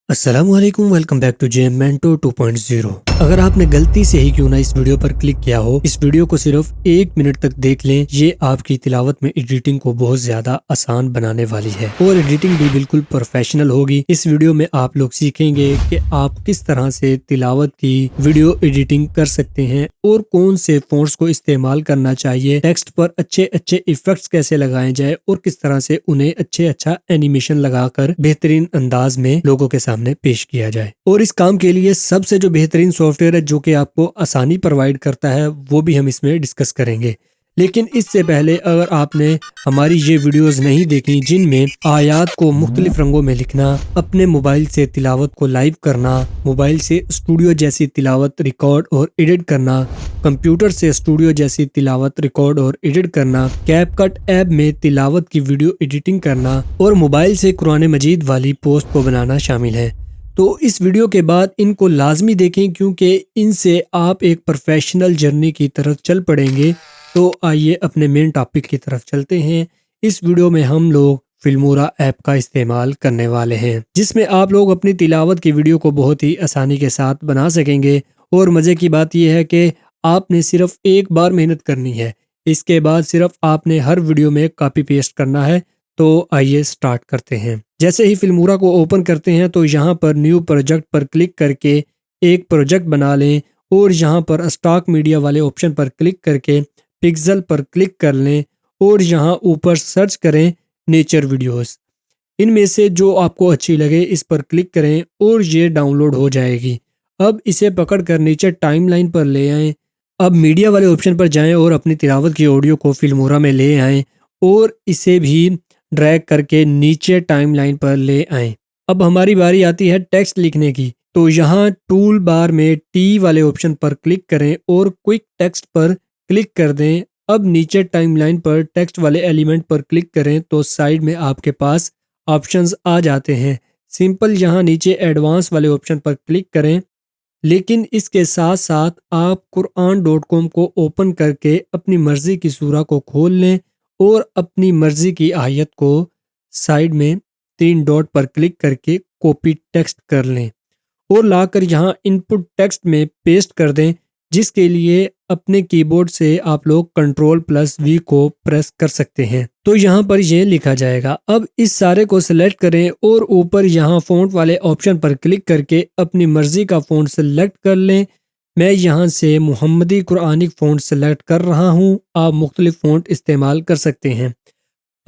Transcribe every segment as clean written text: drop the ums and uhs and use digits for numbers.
السلام علیکم، welcome back to جے مینٹو 2.0۔ اگر آپ نے غلطی سے ہی کیوں نہ اس ویڈیو پر کلک کیا ہو، اس ویڈیو کو صرف 1 منٹ تک دیکھ لیں۔ یہ آپ کی تلاوت میں ایڈیٹنگ کو بہت زیادہ آسان بنانے والی ہے اور ایڈیٹنگ بھی بالکل پروفیشنل ہوگی۔ اس ویڈیو میں آپ لوگ سیکھیں گے کہ آپ کس طرح سے تلاوت کی ویڈیو ایڈیٹنگ کر سکتے ہیں اور کون سے فونٹس کو استعمال کرنا چاہیے، ٹیکسٹ پر اچھے ایفیکٹس کیسے لگائے جائے اور کس طرح سے انہیں اچھا اینیمیشن لگا کر بہترین انداز میں لوگوں کے سامنے پیش کیا جائے۔ اور اس کام کے لیے سب سے جو بہترین سافٹ ویئر ہے جو کہ آپ کو آسانی پرووائڈ کرتا ہے، وہ بھی ہم اس میں ڈسکس کریں گے۔ لیکن اس سے پہلے اگر آپ نے ہماری یہ ویڈیوز نہیں دیکھی جن میں آیات کو مختلف رنگوں میں لکھنا، اپنے موبائل سے تلاوت کو لائیو کرنا، موبائل سے اسٹوڈیو جیسی تلاوت ریکارڈ اور ایڈٹ کرنا، کمپیوٹر سے اسٹوڈیو جیسی تلاوت ریکارڈ اور ایڈٹ کرنا، کیپ کٹ ایپ میں تلاوت کی ویڈیو ایڈیٹنگ کرنا اور موبائل سے قرآن مجید والی پوسٹ کو بنانا شامل ہے، تو اس ویڈیو کے بعد ان کو لازمی دیکھیں کیونکہ ان سے آپ ایک پروفیشنل جرنی کی طرف چل پڑیں گے۔ تو آئیے اپنے مین ٹاپک کی طرف چلتے ہیں۔ اس ویڈیو میں ہم لوگ فلمورا ایپ کا استعمال کرنے والے ہیں، جس میں آپ لوگ اپنی تلاوت کی ویڈیو کو بہت ہی آسانی کے ساتھ بنا سکیں گے۔ اور مزے کی بات یہ ہے کہ آپ نے صرف ایک بار محنت کرنی ہے، اس کے بعد صرف آپ نے ہر ویڈیو میں کاپی پیسٹ کرنا ہے۔ تو آئیے سٹارٹ کرتے ہیں۔ جیسے ہی فلمورا کو اوپن کرتے ہیں تو یہاں پر نیو پروجیکٹ پر کلک کر کے ایک پروجیکٹ بنا لیں اور یہاں پر اسٹاک میڈیا والے آپشن پر کلک کر کے پکسل پر کلک کر لیں اور یہاں اوپر سرچ کریں نیچر ویڈیوز۔ ان میں سے جو آپ کو اچھی لگے اس پر کلک کریں اور یہ ڈاؤن لوڈ ہو جائے گی۔ اب اسے پکڑ کر نیچے ٹائم لائن پر لے آئیں۔ اب میڈیا والے آپشن پر جائیں اور اپنی تلاوت کی آڈیو کو فلمورا میں لے آئیں اور اسے بھی ڈریگ کر کے نیچے ٹائم لائن پر لے آئیں۔ اب ہماری باری آتی ہے ٹیکسٹ لکھنے کی، تو یہاں ٹول بار میں ٹی والے آپشن پر کلک کریں اور کوئک ٹیکسٹ پر کلک کر دیں۔ اب نیچے ٹائم لائن پر ٹیکسٹ والے ایلیمنٹ پر کلک کریں تو سائیڈ میں آپ کے پاس آپشنز آ جاتے ہیں۔ سمپل یہاں نیچے ایڈوانس والے آپشن پر کلک کریں، لیکن اس کے ساتھ ساتھ آپ quran.com کو اوپن کر کے اپنی مرضی کی سورہ کو کھول لیں اور اپنی مرضی کی آیت کو سائیڈ میں 3 ڈاٹ پر کلک کر کے کاپی ٹیکسٹ کر لیں اور لا کر یہاں ان پٹ ٹیکسٹ میں پیسٹ کر دیں، جس کے لیے اپنے کی بورڈ سے آپ لوگ Ctrl+V کو پریس کر سکتے ہیں۔ تو یہاں پر یہ لکھا جائے گا۔ اب اس سارے کو سلیکٹ کریں اور اوپر یہاں فونٹ والے آپشن پر کلک کر کے اپنی مرضی کا فونٹ سلیکٹ کر لیں۔ میں یہاں سے محمدی قرآنک فونٹ سلیکٹ کر رہا ہوں، آپ مختلف فونٹ استعمال کر سکتے ہیں۔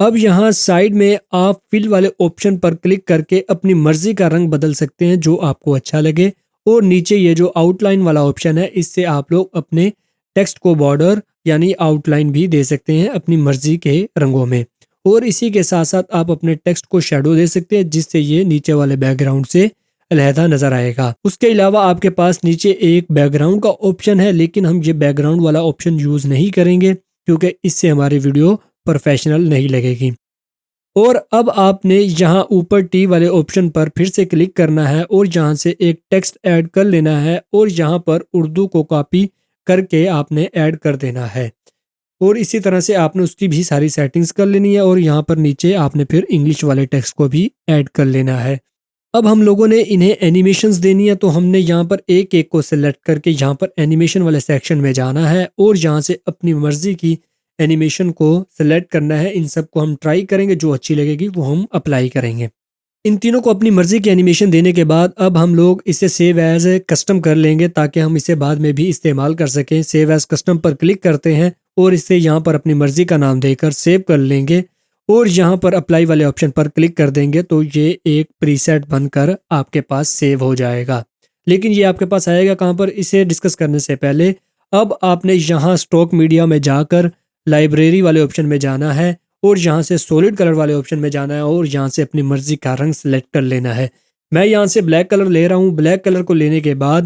اب یہاں سائیڈ میں آپ فل والے آپشن پر کلک کر کے اپنی مرضی کا رنگ بدل سکتے ہیں جو آپ کو اچھا لگے، اور نیچے یہ جو آؤٹ لائن والا آپشن ہے اس سے آپ لوگ اپنے ٹیکسٹ کو بارڈر یعنی آؤٹ لائن بھی دے سکتے ہیں اپنی مرضی کے رنگوں میں، اور اسی کے ساتھ ساتھ آپ اپنے ٹیکسٹ کو شیڈو دے سکتے ہیں جس سے یہ نیچے والے بیک گراؤنڈ سے علیحدہ نظر آئے گا۔ اس کے علاوہ آپ کے پاس نیچے ایک بیک گراؤنڈ کا آپشن ہے، لیکن ہم یہ بیک گراؤنڈ والا آپشن یوز نہیں کریں گے کیونکہ اس سے ہماری ویڈیو پروفیشنل نہیں لگے گی۔ اور اب آپ نے یہاں اوپر ٹی والے آپشن پر پھر سے کلک کرنا ہے اور یہاں سے ایک ٹیکسٹ ایڈ کر لینا ہے اور یہاں پر اردو کو کاپی کر کے آپ نے ایڈ کر دینا ہے، اور اسی طرح سے آپ نے اس کی بھی ساری سیٹنگز کر لینی ہے، اور یہاں پر نیچے آپ نے پھر انگلش والے ٹیکسٹ کو بھی ایڈ کر لینا ہے۔ اب ہم لوگوں نے انہیں اینیمیشنز دینی ہے، تو ہم نے یہاں پر ایک ایک کو سلیکٹ کر کے یہاں پر اینیمیشن والے سیکشن میں جانا ہے اور یہاں سے اپنی مرضی کی اینیمیشن کو سلیکٹ کرنا ہے۔ ان سب کو ہم ٹرائی کریں گے، جو اچھی لگے گی وہ ہم اپلائی کریں گے۔ ان تینوں کو اپنی مرضی کی اینیمیشن دینے کے بعد اب ہم لوگ اسے سیو ایز کسٹم کر لیں گے تاکہ ہم اسے بعد میں بھی استعمال کر سکیں۔ سیو ایز کسٹم پر کلک کرتے ہیں اور اسے یہاں پر اپنی مرضی کا نام دے کر سیو کر لیں گے اور یہاں پر اپلائی والے آپشن پر کلک کر دیں گے تو یہ ایک پری سیٹ بن کر آپ کے پاس سیو ہو جائے گا۔ لیکن یہ آپ کے پاس آئے گا کہاں پر؟ اسے ڈسکس کرنے سے پہلے اب آپ نے یہاں اسٹاک میڈیا میں جا کر لائبریری والے آپشن میں جانا ہے اور یہاں سے سولڈ کلر والے آپشن میں جانا ہے اور یہاں سے اپنی مرضی کا رنگ سلیکٹ کر لینا ہے۔ میں یہاں سے بلیک کلر لے رہا ہوں۔ بلیک کلر کو لینے کے بعد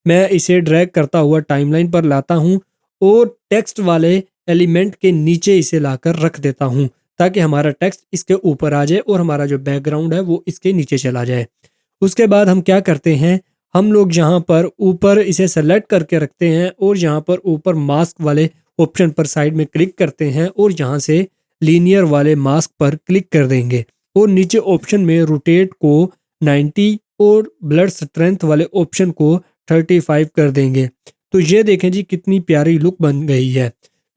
میں اسے ڈریگ کرتا ہوا ٹائم لائن پر لاتا ہوں اور ٹیکسٹ والے ایلیمنٹ کے نیچے اسے لا کر رکھ دیتا ہوں تاکہ ہمارا ٹیکسٹ اس کے اوپر آ جائے اور ہمارا جو بیک گراؤنڈ ہے وہ اس کے نیچے چلا جائے۔ اس کے بعد ہم کیا کرتے ہیں، ہم لوگ یہاں پر اوپر اسے سلیکٹ کر کے رکھتے ہیں اور یہاں پر اوپر ماسک والے آپشن پر سائیڈ میں کلک کرتے ہیں اور یہاں سے لینئر والے ماسک پر کلک کر دیں گے اور نیچے آپشن میں روٹیٹ کو 90 اور بلڈ اسٹرینتھ والے آپشن کو 35 کر دیں گے تو یہ دیکھیں جی کتنی پیاری لک بن گئی ہے۔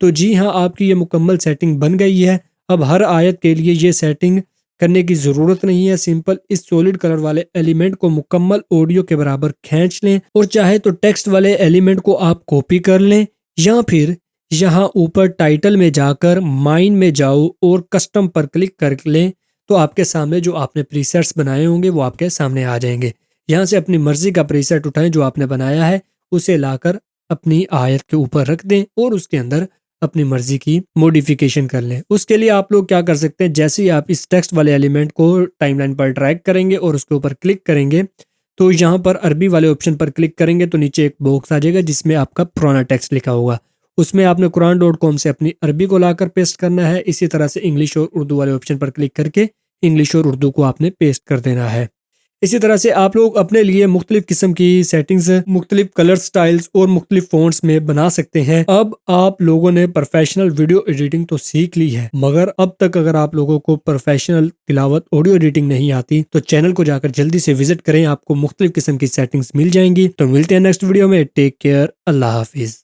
تو جی ہاں، آپ کی یہ مکمل سیٹنگ بن گئی ہے۔ اب ہر آیت کے لیے یہ سیٹنگ کرنے کی ضرورت نہیں ہے، سمپل اس سولڈ کلر والے ایلیمنٹ کو مکمل آڈیو کے برابر کھینچ لیں، اور چاہے تو ٹیکسٹ والے ایلیمنٹ کو آپ کاپی کر لیں، یا پھر یہاں اوپر ٹائٹل میں جا کر مائن میں جاؤ اور کسٹم پر کلک کر لیں، تو آپ کے سامنے جو آپ نے پریسیٹس بنائے ہوں گے وہ آپ کے سامنے آ جائیں گے۔ یہاں سے اپنی مرضی کا پریسیٹ اٹھائیں جو آپ نے بنایا ہے، اسے لا کر اپنی آیت کے اوپر رکھ دیں اور اس کے اندر اپنی مرضی کی موڈیفیکیشن کر لیں۔ اس کے لیے آپ لوگ کیا کر سکتے ہیں، جیسے ہی آپ اس ٹیکسٹ والے ایلیمنٹ کو ٹائم لائن پر ڈریگ کریں گے اور اس کے اوپر کلک کریں گے، تو یہاں پر عربی والے آپشن پر کلک کریں گے تو نیچے ایک باکس آ جائے گا جس میں آپ کا پرانا ٹیکسٹ لکھا ہوگا، اس میں آپ نے قرآن.com سے اپنی عربی کو لا کر پیسٹ کرنا ہے۔ اسی طرح سے انگلش اور اردو والے آپشن پر کلک کر کے انگلش اور اردو کو آپ نے پیسٹ کر دینا ہے۔ اسی طرح سے آپ لوگ اپنے لیے مختلف قسم کی سیٹنگز مختلف کلر سٹائلز اور مختلف فونٹس میں بنا سکتے ہیں۔ اب آپ لوگوں نے پروفیشنل ویڈیو ایڈیٹنگ تو سیکھ لی ہے، مگر اب تک اگر آپ لوگوں کو پروفیشنل تلاوت آڈیو ایڈیٹنگ نہیں آتی تو چینل کو جا کر جلدی سے وزٹ کریں، آپ کو مختلف قسم کی سیٹنگز مل جائیں گی۔ تو ملتے ہیں نیکسٹ ویڈیو میں، ٹیک کیئر، اللہ حافظ۔